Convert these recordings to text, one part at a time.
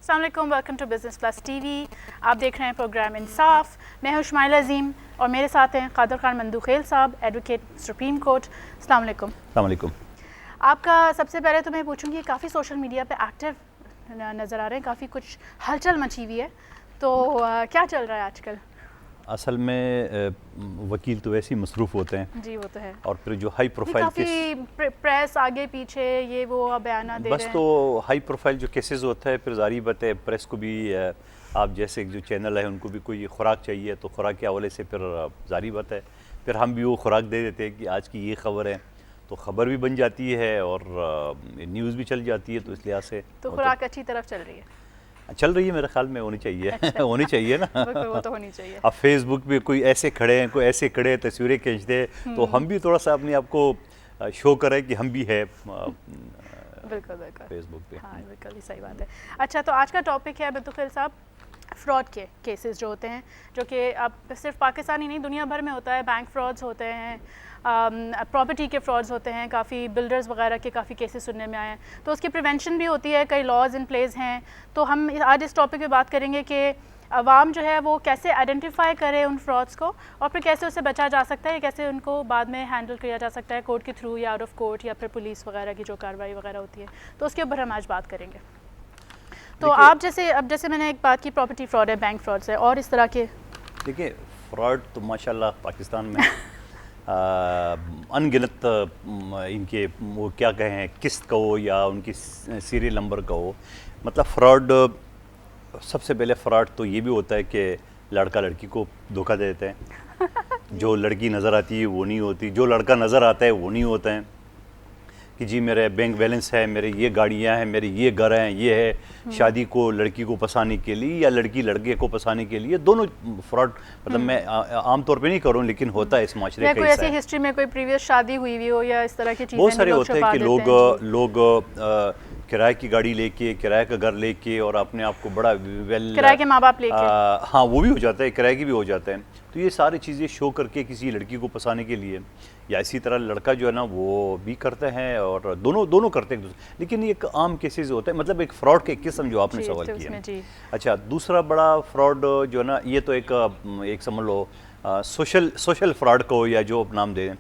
अस्सलाम वालेकुम, welcome to business plus TV. आप देख रहे हैं प्रोग्राम इंसाफ। मैं हूं शुमाइल अज़ीम और मेरे साथ हैं कादर खान मंदूखेल साहब, एडवोकेट सुप्रीम कोर्ट। अस्सलाम वालेकुम। अस्सलाम वालेकुम। आपका सबसे पहले तो मैं पूछूंगी, काफ़ी सोशल मीडिया पे एक्टिव नज़र आ रहे हैं, काफ़ी कुछ हलचल मची हुई है, तो क्या चल रहा है आजकल? असल में वकील तो वैसे ही मसरूफ़ होते हैं जी, वो तो है। और फिर जो हाई प्रोफाइल काफ़ी प्रेस आगे पीछे ये वो बयान दे बस रहे हैं। तो हाई प्रोफाइल जो केसेस होता है फिर जारी बात है, प्रेस को भी आप जैसे जो चैनल है उनको भी कोई खुराक चाहिए, तो खुराक के हवाले से फिर जारी बात है, फिर हम भी वो खुराक दे देते हैं कि आज की ये खबर है, तो ख़बर भी बन जाती है और न्यूज़ भी चल जाती है, तो इस लिहाज से तो खुराक अच्छी तरफ चल रही है? चल रही है, मेरे ख्याल में होनी चाहिए। अच्छा। होनी चाहिए ना। वो तो होनी चाहिए। अब फेसबुक पे कोई ऐसे खड़े हैं, कोई ऐसे खड़े हैं, तस्वीरें खींचते हैं, तो हम भी थोड़ा सा अपने आप को शो करें कि हम भी है बिल्कुल बिल्कुल फेसबुक पे। हाँ, बिल्कुल ही सही बात है। अच्छा, तो आज का टॉपिक है मंदूखेल साहब, फ्रॉड के केसेस जो होते हैं, जो कि अब सिर्फ पाकिस्तान ही नहीं दुनिया भर में होता है। बैंक फ्रॉड्स होते हैं, प्रॉपर्टी के फ्रॉड्स होते हैं, काफ़ी बिल्डर्स वगैरह के काफ़ी केसेस सुनने में आए हैं, तो उसकी प्रिवेंशन भी होती है, कई लॉज इन प्लेस हैं। तो हम आज इस टॉपिक पे बात करेंगे कि आवाम जो है वो कैसे आइडेंटिफाई करे उन फ्रॉड्स को और फिर कैसे उससे बचा जा सकता है, कैसे उनको बाद में हैंडल किया जा सकता है कोर्ट के थ्रू या आउट ऑफ कोर्ट या फिर पुलिस वगैरह की जो कार्रवाई वगैरह होती है, तो उसके ऊपर हम आज बात करेंगे। तो आप जैसे मैंने एक बात की, प्रॉपर्टी फ्रॉड है, बैंक फ्रॉड्स है और इस तरह के। देखिए, फ्रॉड तो माशाल्लाह पाकिस्तान में अनगिनत इनके वो क्या कहें, किस्त का हो या उनकी सीरियल नंबर का हो, मतलब फ्रॉड सबसे पहले फ्रॉड तो ये भी होता है कि लड़का लड़की को धोखा दे देते हैं। जो लड़की नज़र आती है वो नहीं होती, जो लड़का नज़र आता है वो नहीं होता है कि जी मेरे बैंक बैलेंस है, मेरे ये गाड़ियाँ हैं, मेरे ये घर हैं, ये है। शादी को लड़की को फंसाने के लिए या लड़की लड़के को फंसाने के लिए, दोनों फ्रॉड, मतलब मैं आमतौर पे नहीं करूँ लेकिन होता है इस माशरे का। कोई ऐसी हिस्ट्री में कोई प्रीवियस शादी हुई हुई हो या इस तरह की चीज़ें बहुत सारे होते हैं कि लोग किराए की गाड़ी लेके, किराए का घर लेके और अपने आप को बड़ा किराए के माँ बाप लेके, हाँ वो भी हो जाता है, किराए की भी हो जाता है। तो ये सारी चीज़ें शो करके किसी लड़की को फंसाने के लिए, या इसी तरह लड़का जो है ना वो भी करते हैं और दोनों करते हैं। लेकिन ये एक आम केसेस होता है, मतलब एक फ्रॉड के किस्म जो आपने सवाल किया। अच्छा, दूसरा बड़ा फ्रॉड जो है ना, ये तो एक समझ लो सोशल फ्रॉड को या जो नाम दें,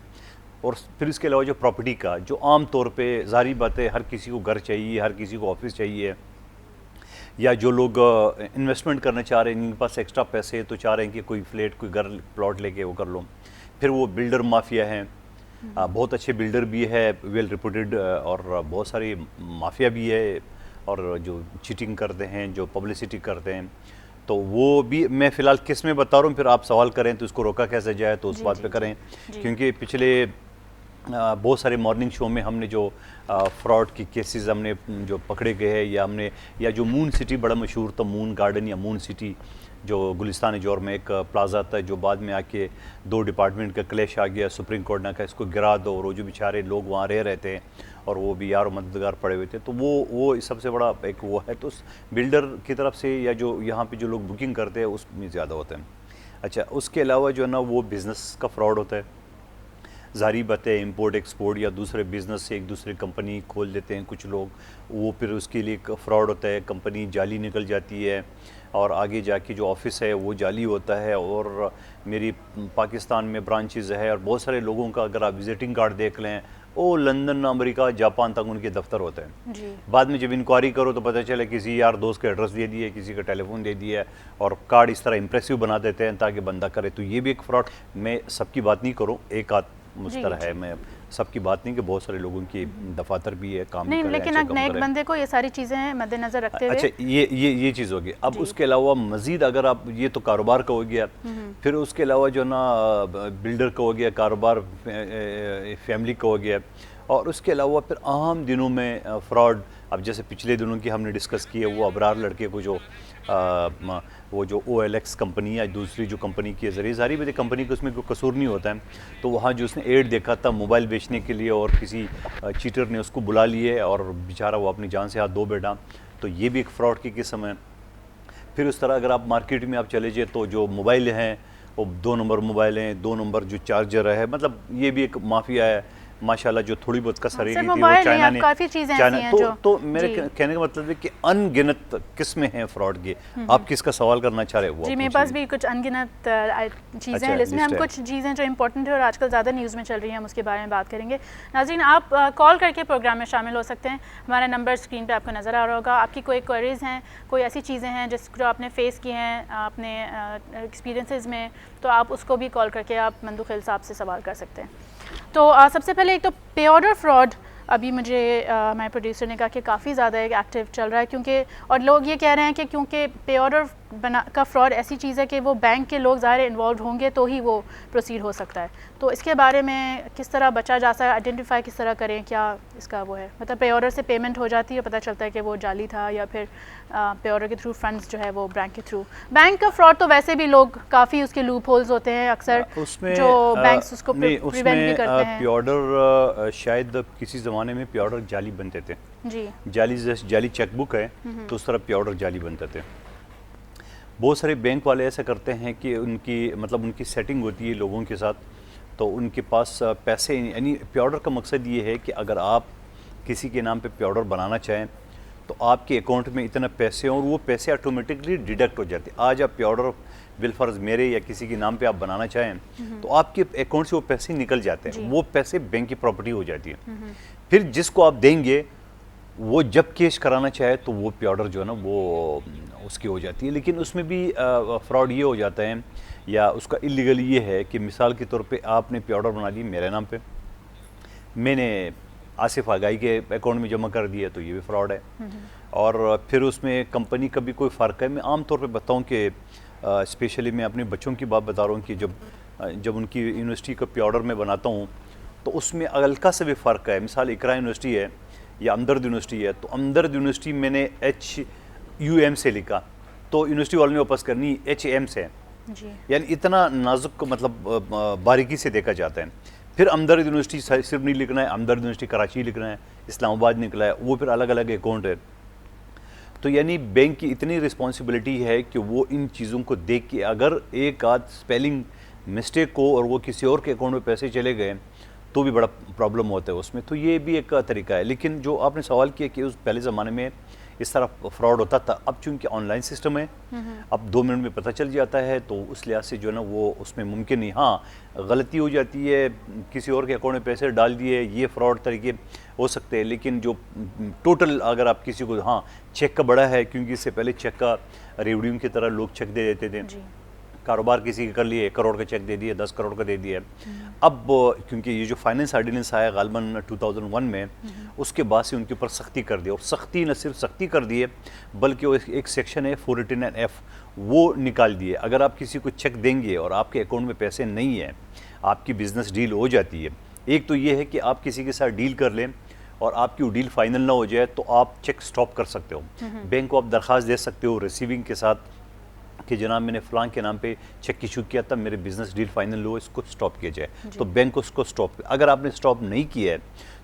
और फिर इसके अलावा जो प्रॉपर्टी का, जो आम तौर पे जारी बात है, हर किसी को घर चाहिए, हर किसी को ऑफिस चाहिए, या जो लोग इन्वेस्टमेंट करना चाह रहे हैं, जिनके पास एक्स्ट्रा पैसे तो चाह रहे हैं कि कोई फ्लैट, कोई घर, प्लॉट लेके वो कर लो। फिर वो बिल्डर माफिया हैं, बहुत अच्छे बिल्डर भी है, वेल रिप्यूटेड, और बहुत सारी माफिया भी है, और जो चीटिंग करते हैं, जो पब्लिसिटी करते हैं, तो वो भी मैं फ़िलहाल किस में बता रहा हूँ, फिर आप सवाल करें तो इसको रोका कैसे जाए, तो उस बात पे करें। क्योंकि पिछले बहुत सारे मॉर्निंग शो में हमने जो फ्रॉड की केसेस हमने जो पकड़े गए हैं, या जो मून सिटी बड़ा मशहूर था, मून गार्डन या मून सिटी, जो गुलिस्तान जौहर में एक प्लाजा था, जो बाद में आके दो डिपार्टमेंट का क्लैश आ गया, सुप्रीम कोर्ट ने कहा इसको गिरा दो, और वो जो बेचारे लोग वहाँ रह रहे थे और वो भी यार मददगार पड़े हुए थे, तो वो सबसे बड़ा एक वो है। तो उस बिल्डर की तरफ से या जो यहाँ पे जो लोग बुकिंग करते हैं उसमें ज़्यादा होते हैं। अच्छा, उसके अलावा जो है ना वो बिज़नेस का फ्रॉड होता है, जारी बात है, इंपोर्ट एक्सपोर्ट या दूसरे बिज़नेस से एक दूसरे कंपनी खोल देते हैं कुछ लोग, वो फिर उसके लिए फ्रॉड होता है, कंपनी जाली निकल जाती है और आगे जाके जो ऑफिस है वो जाली होता है। और मेरी पाकिस्तान में ब्रांचेज़ है और बहुत सारे लोगों का अगर आप विजिटिंग कार्ड देख लें, वो लंदन, अमेरिका, जापान तक उनके दफ्तर होते हैं। बाद में जब इंक्वायरी करो तो पता चले किसी यार दोस्त का एड्रेस दे दिए, किसी का टेलीफोन दे दिया, और कार्ड इस तरह इंप्रेसिव बना देते हैं ताकि बंदा करे। तो ये भी एक फ्रॉड, मैं सबकी बात नहीं करूँ, एक आध मुश्किल है, मैं सबकी बात नहीं, कि बहुत सारे लोगों की दफातर भी है, काम नहीं, लेकिन एक बंदे को ये सारी चीज़ें मद्देनजर रखते हुए। अच्छा, ये चीज़ होगी। अब उसके अलावा मज़ीद अगर आप, ये तो कारोबार का हो गया, फिर उसके अलावा जो ना बिल्डर का हो गया, कारोबार फैमिली का हो गया, और उसके अलावा फिर आम दिनों में फ्रॉड, अब जैसे पिछले दिनों की हमने डिस्कस की है, वो अबरार लड़के को जो वो जो OLX कंपनी या दूसरी जो कंपनी के ज़रिए, सारी बड़ी कंपनी को उसमें कोई कसूर नहीं होता है, तो वहाँ जो उसने एड देखा था मोबाइल बेचने के लिए और किसी चीटर ने उसको बुला लिए और बेचारा वो अपनी जान से हाथ धो बैठा, तो ये भी एक फ़्रॉड की किस्म है। फिर उस तरह अगर आप मार्केट में आप चले जाए तो जो मोबाइल हैं वो 2 नंबर मोबाइल हैं, 2 नंबर जो चार्जर है, मतलब ये भी एक माफिया है। माशाल्लाह जो थोड़ी बहुत कसर सिर्फ थी वो मोबाइल नहीं, चाइना अब ने काफ़ी चीज़ें ऐसी हैं जो तो मेरे जी। कहने का मतलब है कि अनगिनत किस्में हैं फ्रॉड की। आप किसका सवाल करना चाह रहे हो वो जी आप मेरे पास पूछिए। भी कुछ अनगिनत चीज़ें अच्छा, हैं लिस्ट में। लिस्ट हम है। कुछ चीज़ें जो इंपॉर्टेंट है और आजकल ज़्यादा न्यूज़ में चल रही हैं हम उसके बारे में बात करेंगे। नाज़रीन आप कॉल करके प्रोग्राम में शामिल हो सकते हैं। हमारा नंबर स्क्रीन पे आपको नज़र आ रहा होगा। आपकी कोई क्वेरीज़ हैं, कोई ऐसी चीज़ें हैं जो आपने फेस की हैं अपने एक्सपीरियंसेस में, तो आप उसको भी कॉल करके आप मंदुखिल साहब से सवाल कर सकते हैं। तो सबसे पहले एक तो पे ऑर्डर फ्रॉड अभी मुझे हमारे प्रोड्यूसर ने कहा कि काफ़ी ज़्यादा एक एक्टिव चल रहा है, क्योंकि और लोग ये कह रहे हैं कि क्योंकि पे ऑर्डर का फ्रॉड ऐसी चीज़ है कि वो बैंक के लोग ज़ाहिर इन्वॉल्व होंगे तो ही वो प्रोसीड हो सकता है। तो इसके बारे में किस तरह बचा जा सकता है, आइडेंटिफाई किस तरह करें, क्या इसका वो है, मतलब पे ऑर्डर से पेमेंट हो जाती है, पता चलता है कि वो जाली था, या फिर पे ऑर्डर के थ्रू फंड्स जो है वो बैंक के थ्रू। बैंक का फ्रॉड तो वैसे भी लोग काफ़ी उसके लूप होल्स होते हैं अक्सर, उसमें जो बैंक्स उसको नहीं प्रिवेंट भी करते हैं। पे ऑर्डर शायद किसी ज़माने में पे ऑर्डर जाली बनते थे। जी जाली चेकबुक है तो उस तरह पे ऑर्डर जाली बनते थे। बहुत सारे बैंक वाले ऐसा करते हैं कि उनकी सेटिंग होती है लोगों के साथ, तो उनके पास पैसे, यानी पे ऑर्डर का मकसद ये है कि अगर आप किसी के नाम पे पे ऑर्डर बनाना चाहें तो आपके अकाउंट में इतना पैसे हों और वो पैसे ऑटोमेटिकली डिडक्ट हो जाते हैं। आज आप पे ऑर्डर बिलफर्ज मेरे या किसी के नाम पे आप बनाना चाहें तो आपके अकाउंट से वो पैसे निकल जाते हैं, वो पैसे बैंक की प्रॉपर्टी हो जाती है। फिर जिसको आप देंगे वो जब कैश कराना चाहे तो वो पे ऑर्डर जो है ना वो उसकी हो जाती है। लेकिन उसमें भी फ्रॉड ये हो जाता है या उसका इलीगल ये है कि मिसाल के तौर पे आपने पे ऑर्डर बना दी मेरे नाम पे, मैंने आसिफ आगाई के अकाउंट में जमा कर दिया, तो ये भी फ्रॉड है। और फिर उसमें कंपनी का भी कोई फ़र्क है। मैं आम तौर पे बताऊं कि स्पेशली मैं अपने बच्चों की बात बता रहा हूँ कि जब उनकी यूनिवर्सिटी का पे ऑर्डर मैं बनाता हूँ तो उसमें हल्का सा भी फ़र्क है। मिसाल इकरा यूनिवर्सिटी है या हमदर्द यूनिवर्सिटी है, तो हमदर्द यूनिवर्सिटी मैंने HUM से लिखा तो यूनिवर्सिटी वालों ने वापस करनी HM से, यानी इतना नाजुक मतलब बारीकी से देखा जाता है। फिर हमदर्द यूनिवर्सिटी सिर्फ नहीं लिखना है, हमदर्द यूनिवर्सिटी कराची लिखना है, इस्लामाबाद निकला है, वो फिर अलग अलग अकाउंट है। तो यानी बैंक की इतनी रिस्पॉन्सिबिलिटी है कि वो इन चीज़ों को देख के अगर एक आध स्पेलिंग मिस्टेक हो और वो किसी और के अकाउंट में पैसे चले गए तो भी बड़ा प्रॉब्लम होता है उसमें। तो ये भी एक तरीका है। लेकिन जो आपने सवाल किया कि उस पहले ज़माने में इस तरह फ्रॉड होता था, अब चूंकि ऑनलाइन सिस्टम है, अब 2 मिनट में पता चल जाता है, तो उस लिहाज से जो है ना वो उसमें मुमकिन नहीं। हाँ, गलती हो जाती है, किसी और के अकाउंट में पैसे डाल दिए, ये फ्रॉड तरीके हो सकते हैं। लेकिन जो टोटल अगर आप किसी को, हाँ चेक का बड़ा है, क्योंकि इससे पहले चेक का रेवड़ियों की तरह लोग चेक दे देते थे, कारोबार किसी के कर लिए 1 करोड़ का चेक दे दिए, 10 करोड़ का दे दिया। अब क्योंकि ये जो फाइनेंस ऑर्डिनेंस आया गालबन 2001 में, उसके बाद से उनके ऊपर सख्ती कर दी। और सख्ती न सिर्फ सख्ती कर दी है बल्कि वो एक सेक्शन है 489F वो निकाल दिए। अगर आप किसी को चेक देंगे और आपके अकाउंट में पैसे नहीं है, आपकी बिजनेस डील हो जाती है। एक तो ये है कि आप किसी के साथ डील कर लें और आपकी वो डील फाइनल ना हो जाए तो आप चेक स्टॉप कर सकते हो। बैंक को आप दरख्वास्त दे सकते हो रिसीविंग के साथ कि जनाब मैंने फ़लाँ के नाम पे चेक इशू किया था, मेरे बिज़नेस डील फाइनल हो, इसको स्टॉप किया जाए। तो बैंक उसको स्टॉप, अगर आपने स्टॉप नहीं किया है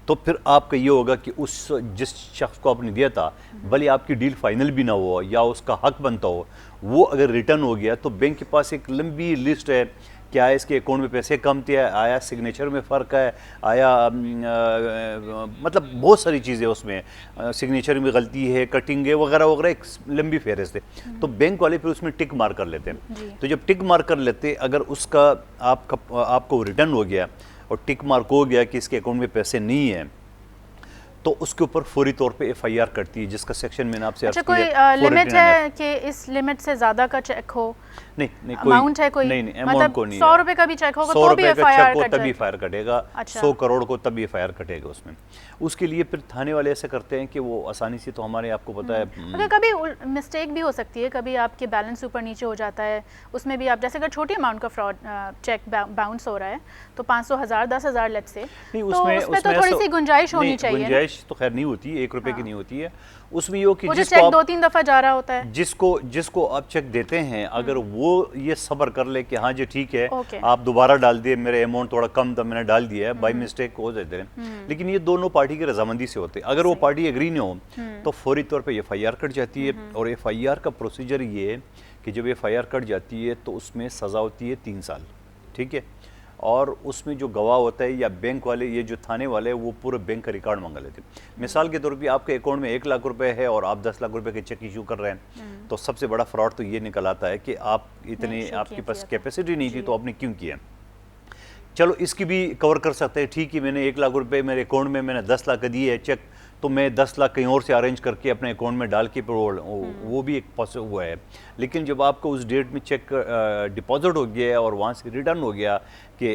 तो फिर आपका ये होगा कि उस जिस शख्स को आपने दिया था, भले आपकी डील फाइनल भी ना हो या उसका हक बनता हो, वो अगर रिटर्न हो गया तो बैंक के पास एक लंबी लिस्ट है, क्या इसके अकाउंट में पैसे कम थे, आया सिग्नेचर में फ़र्क है, आया मतलब बहुत सारी चीज़ें उसमें, सिग्नेचर में गलती है, कटिंग है वगैरह वगैरह, एक लंबी फहरिस्त है। तो बैंक वाले फिर उसमें टिक मार कर लेते हैं। तो जब टिक मार कर लेते, अगर उसका आपको रिटर्न हो गया और टिक मार्क हो गया कि इसके अकाउंट में पैसे नहीं है, तो उसके ऊपर फौरी तौर पे FIR करती है, जिसका सेक्शन मैंने आपसे अच्छा, कोई लिमिट है कि इस लिमिट से ज़्यादा का चेक हो? नहीं, अमाउंट है कोई? नहीं, अमाउंट मतलब को नहीं। 100 रुपए का भी चेक होगा तो भी FIR तभी FIR कटेगा। अच्छा। 100 करोड़ को तभी FIR कटेगा उसमें। उसके लिए फिर थाने वाले ऐसे करते हैं कि वो आसानी से, तो हमारे आपको पता है, अगर कभी मिस्टेक भी हो सकती है, कभी आपके बैलेंस ऊपर नीचे हो जाता है, उसमें भी आप जैसे अगर छोटी अमाउंट का फ्रॉड चेक बाउंस हो रहा है तो 500, 1000, 10,000 लेट्स से, तो उसमें तो थोड़ी सी गुंजाइश होनी चाहिए। गुंजाइश तो खैर नहीं होती है, 1 रुपए की नहीं होती है उसमें। ये कि जिसको चेक 2-3 दफा जा रहा होता है, जिसको आप चेक देते हैं, अगर वो ये सब्र कर ले कि हाँ जी ठीक है, ओके, आप दोबारा डाल दिए, मेरे अमाउंट थोड़ा कम था, मैंने डाल दिया है, बाई मिस्टेक हो जाते हैं। लेकिन ये दोनों पार्टी की रजामंदी से होते हैं। अगर वो पार्टी एग्री नहीं हो तो फौरी तौर पे FIR कट जाती है। और FIR का प्रोसीजर ये है कि जब FIR कट जाती है तो उसमें सज़ा होती है 3 साल, ठीक है। और उसमें जो गवाह होता है या बैंक वाले, ये जो थाने वाले हैं, वो पूरे बैंक का रिकॉर्ड मांगा लेते हैं। मिसाल के तौर पे आपके अकाउंट में 1 लाख रुपए है और आप 10 लाख रुपए के चेक इशू कर रहे हैं, तो सबसे बड़ा फ्रॉड तो ये निकल आता है कि आप इतने आपके पास कैपेसिटी नहीं थी तो आपने क्यों किया। चलो इसकी भी कवर कर सकते हैं, ठीक है मैंने 1 लाख रुपए मेरे अकाउंट में मैंने 10 लाख दिए है चेक, तो मैं 10 लाख कहीं और से अरेंज करके अपने अकाउंट में डाल के वो भी एक पॉसिबल हुआ है। लेकिन जब आपको उस डेट में चेक डिपॉजिट हो गया और वहाँ से रिटर्न हो गया कि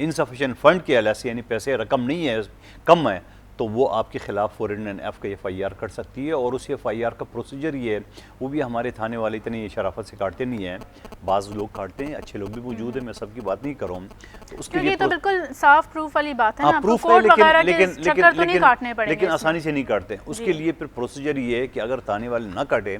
इनसफिशिएंट फंड के हवाले से, यानी पैसे रकम नहीं है, कम है, तो वो आपके खिलाफ फॉरेन एंड एफ का FIR कर सकती है। और उस FIR का प्रोसीजर ये है, वो भी हमारे थाने वाले इतनी शराफत से काटते नहीं हैं, बाज़ लोग काटते हैं, अच्छे लोग भी मौजूद हैं, मैं सबकी बात नहीं कर रहा हूँ। तो उसके लिए तो बिल्कुल साफ प्रूफ वाली बात है ना, प्रूफ कोर्ट है, वगैरह के चक्कर तो नहीं काटने पड़ेंगे, लेकिन आसानी से नहीं काटते। उसके लिए फिर प्रोसीजर ये है कि अगर थाने वाले ना काटे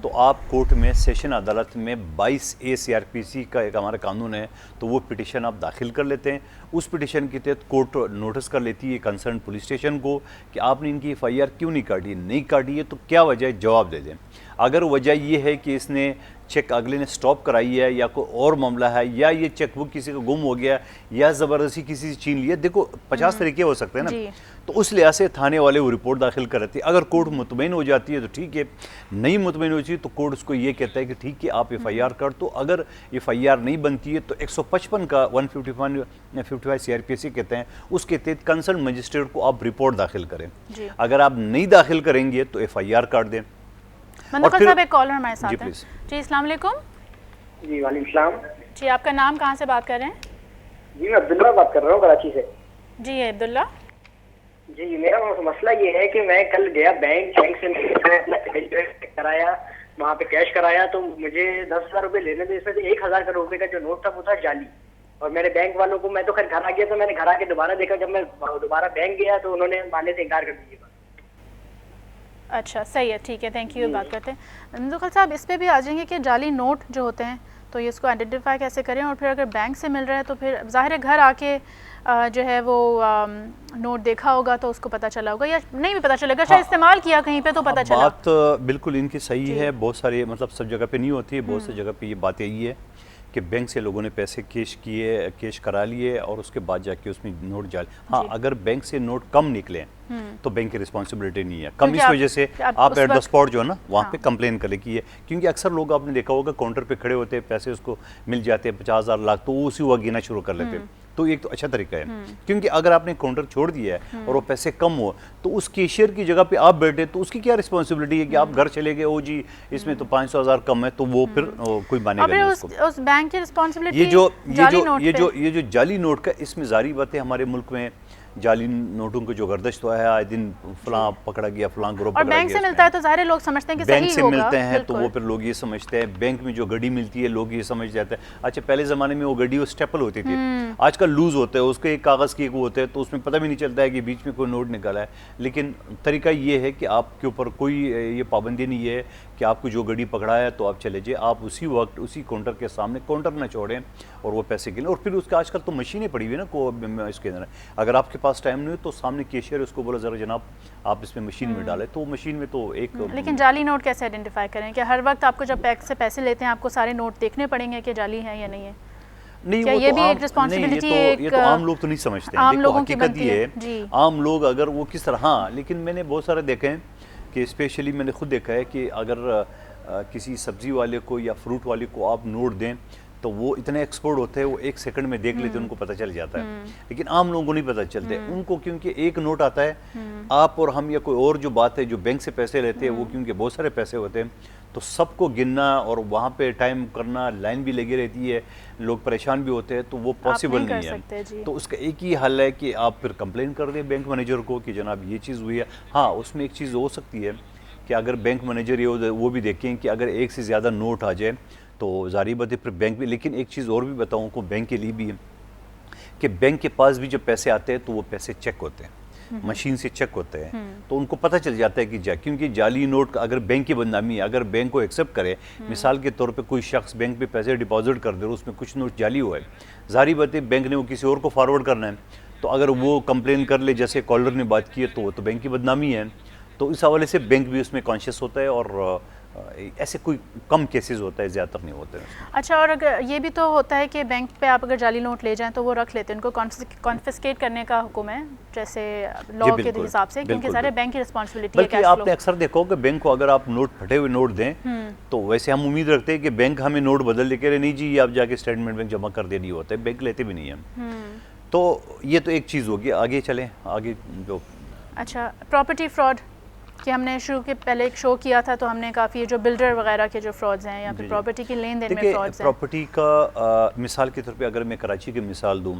तो आप कोर्ट में, सेशन अदालत में 22A CRPC का एक हमारा कानून है, तो वो पिटिशन आप दाखिल कर लेते हैं। उस पिटिशन के तहत कोर्ट नोटिस कर लेती है कंसर्न पुलिस स्टेशन को कि आपने इनकी FIR क्यों नहीं काटी, नहीं काटी है तो क्या वजह है, जवाब दे दें। अगर वजह ये है कि इसने चेक अगले ने स्टॉप कराई है या कोई और मामला है, या ये चेक बुक किसी का गुम हो गया, या ज़बरदस्ती किसी से छीन लिया, देखो 50 तरीके हो सकते हैं ना, तो उस लिहाज से थाने वाले वो रिपोर्ट दाखिल करते हैं। अगर कोर्ट मुतमईन हो जाती है तो ठीक है, नहीं मुतमईन हो जाती तो कोर्ट उसको ये कहता है कि ठीक है आप FIR कर। तो अगर FIR नहीं बनती है तो 155 का 155 CRPC कहते हैं, उसके तहत कंसर्न मजिस्ट्रेट को आप रिपोर्ट दाखिल करें। अगर आप नहीं दाखिल करेंगे तो FIR काट दें। मंदखल साहब, एक कॉलर हमारे साथ है। प्लीज जी, अस्सलाम वालेकुम। जी वालेकुम सलाम। जी, आपका नाम, कहाँ से बात कर रहे हैं? जी मैं अब्दुल्ला बात कर रहा हूँ कराची से। जी अब्दुल्ला। जी मेरा मसला ये है कि मैं कल गया बैंक से मैंने अपना कैश कराया, वहाँ पे कैश कराया, तो मुझे 10,000 रुपये लेने थे, इसमें से 1,000 रुपये का जो नोट था वो था जाली। और मेरे बैंक वालों को, मैं तो खैर घर आ गया, तो मैंने घर आके दोबारा देखा, जब मैं दोबारा बैंक गया तो उन्होंने मानने से इनकार कर दिया। अच्छा, सही है, ठीक है, थैंक यू। बात करते हैं मंदखल साहब, इस पे भी आ जाएंगे कि जाली नोट जो होते हैं तो ये इसको आइडेंटिफाई कैसे करें, और फिर अगर बैंक से मिल रहा है तो फिर ज़ाहिर है घर आके जो है वो नोट देखा होगा तो उसको पता चला होगा, या नहीं भी पता चलेगा, शायद इस्तेमाल किया कहीं पे तो पता चला। बात बिल्कुल इनकी सही है, बहुत सारे मतलब सब जगह पे नहीं होती है, बहुत सी जगह पे ये बात यही है कि बैंक से लोगों ने पैसे कैश करा लिए और उसके बाद जाके उसमें नोट जाल। हाँ, अगर बैंक से नोट कम निकले तो बैंक की रिस्पॉन्सिबिलिटी नहीं है, कम इस वजह से आप एट द स्पॉट जो है ना वहाँ पे कंप्लेन करें कि ये, क्योंकि अक्सर लोग आपने देखा होगा काउंटर पे खड़े होते हैं, पैसे उसको मिल जाते हैं 50,000 लाख, तो वो उसी वक्त गिना शुरू कर लेते हैं। तो एक तो अच्छा तरीका है, क्योंकि अगर आपने काउंटर छोड़ दिया है और वो पैसे कम हो तो उस कैशियर की जगह पे आप बैठे तो उसकी क्या रिस्पॉन्सिबिलिटी है कि आप घर चले गए, ओ जी इसमें तो 500,000 कम है, तो वो फिर कोई मानेगा नहीं उसको। उस बैंक की रिस्पॉन्सिबिलिटी ये जो जाली नोट का, इसमें जारी बात है हमारे मुल्क में जाली नोटों को जो गर्दश तो है, आए दिन फलां पकड़ा गया, फलां ग्रुप पकड़ा गया। बैंक से मिलता है तो सारे लोग समझते हैं कि बैंक सही से होगा, मिलते हैं तो वो फिर लोग ये समझते हैं। बैंक में जो गड्डी मिलती है लोग ये समझ जाते हैं, अच्छा पहले ज़माने में वो गड्डी वो स्टेपल होती थी, आजकल लूज होता है, उसके एक कागज़ की वो होते हैं, तो उसमें पता भी नहीं चलता है कि बीच में कोई नोट निकाला है। लेकिन तरीका ये है कि आपके ऊपर कोई ये पाबंदी नहीं है कि आपको जो गड्डी पकड़ा है तो आप चले जाइए, आप उसी वक्त उसी काउंटर के सामने काउंटर ना छोड़ें और वो पैसे गिने। और फिर उसका आजकल तो मशीनें पड़ी हुई है ना को इसके अंदर, अगर आपके पास टाइम नहीं हो तो सामने कैशियर उसको बोला ज़रा जनाब आप इसमें मशीन में डालें, तो मशीन में तो एक। लेकिन जाली नोट कैसे आइडेंटिफाई करें? क्या हर वक्त आपको जब बैंक से पैसे लेते हैं आपको सारे नोट देखने पड़ेंगे कि जाली है या नहीं है? नहीं, क्या वो ये तो भी आम, एक रिस्पॉन्सिबिलिटी नहीं, है? ये तो आम लोग तो नहीं समझते हैं, आम देखो लोगों की हकीकत बनती ये है जी। आम लोग अगर वो किस तरह, हाँ, लेकिन मैंने बहुत सारे देखे हैं कि स्पेशली मैंने खुद देखा है कि अगर किसी सब्जी वाले को या फ्रूट वाले को आप नोट दें तो वो इतने एक्सपर्ट होते हैं, वो 1 सेकंड में देख लेते हैं, उनको पता चल जाता है। लेकिन आम लोगों को नहीं पता चलते उनको, क्योंकि एक नोट आता है, आप और हम या कोई और जो बात है जो बैंक से पैसे लेते हैं वो क्योंकि बहुत सारे पैसे होते हैं तो सबको गिनना और वहाँ पे टाइम करना, लाइन भी लगी रहती है, लोग परेशान भी होते हैं, तो वो पॉसिबल नहीं है। तो उसका एक ही हल है कि आप फिर कंप्लेन कर दें बैंक मैनेजर को कि जनाब ये चीज़ हुई है। हाँ, उसमें एक चीज़ हो सकती है कि अगर बैंक मैनेजर ये वो भी देखें कि अगर एक से ज़्यादा नोट आ जाए तो जारी बात है फिर बैंक भी। लेकिन एक चीज़ और भी बताऊँ को बैंक के लिए भी है कि बैंक के पास भी जब पैसे आते हैं तो वो पैसे चेक होते हैं, मशीन से चेक होते हैं, तो उनको पता चल जाता है कि क्योंकि जाली नोट का अगर बैंक की बदनामी है, अगर बैंक को एक्सेप्ट करे, मिसाल के तौर पे कोई शख्स बैंक पे पैसे डिपॉजिट कर दे और उसमें कुछ नोट जाली हुआ है, जारी बात है बैंक ने वो किसी और को फॉरवर्ड करना है, तो अगर वो कंप्लेन कर ले जैसे कॉलर ने बात की है तो वो तो बैंक की बदनामी है। तो इस हवाले से बैंक भी उसमें कॉन्शियस होता है और ऐसे कोई कम केसेस होता है, ज़्यादातर नहीं होते हैं। अच्छा, और अगर ये भी तो होता है कि बैंक पे आप अगर जाली नोट ले जाएं तो वो रख लेते हैं, उनको कॉन्फिस्केट करने का हुक्म है जैसे लॉ के बिल्कुल, हिसाब से, क्योंकि बिल्कुल, सारे बिल्कुल। बैंक की रिस्पॉन्सिबिलिटी है बल्कि कैश आपने फ्लो। अक्सर देखा होगा बैंक को अगर आप नोट फटे हुए नोट दें तो वैसे हम उम्मीद रखते हैं कि बैंक हमें नोट बदल दे के नहीं जी ये आप जाके स्टेटमेंट बैंक जमा कर दे, नहीं होता है, बैंक लेते भी नहीं है। तो ये तो एक चीज़ होगी। आगे चलें, आगे जो अच्छा, प्रॉपर्टी फ्रॉड कि हमने शुरू के पहले एक शो किया था तो हमने काफ़ी जो बिल्डर वगैरह के जो फ्रॉड्स हैं या जी, फिर जी। प्रॉपर्टी की लेन देन में देखिए फ्रॉड्स हैं। प्रॉपर्टी का मिसाल के तौर पे अगर मैं कराची की मिसाल दूं,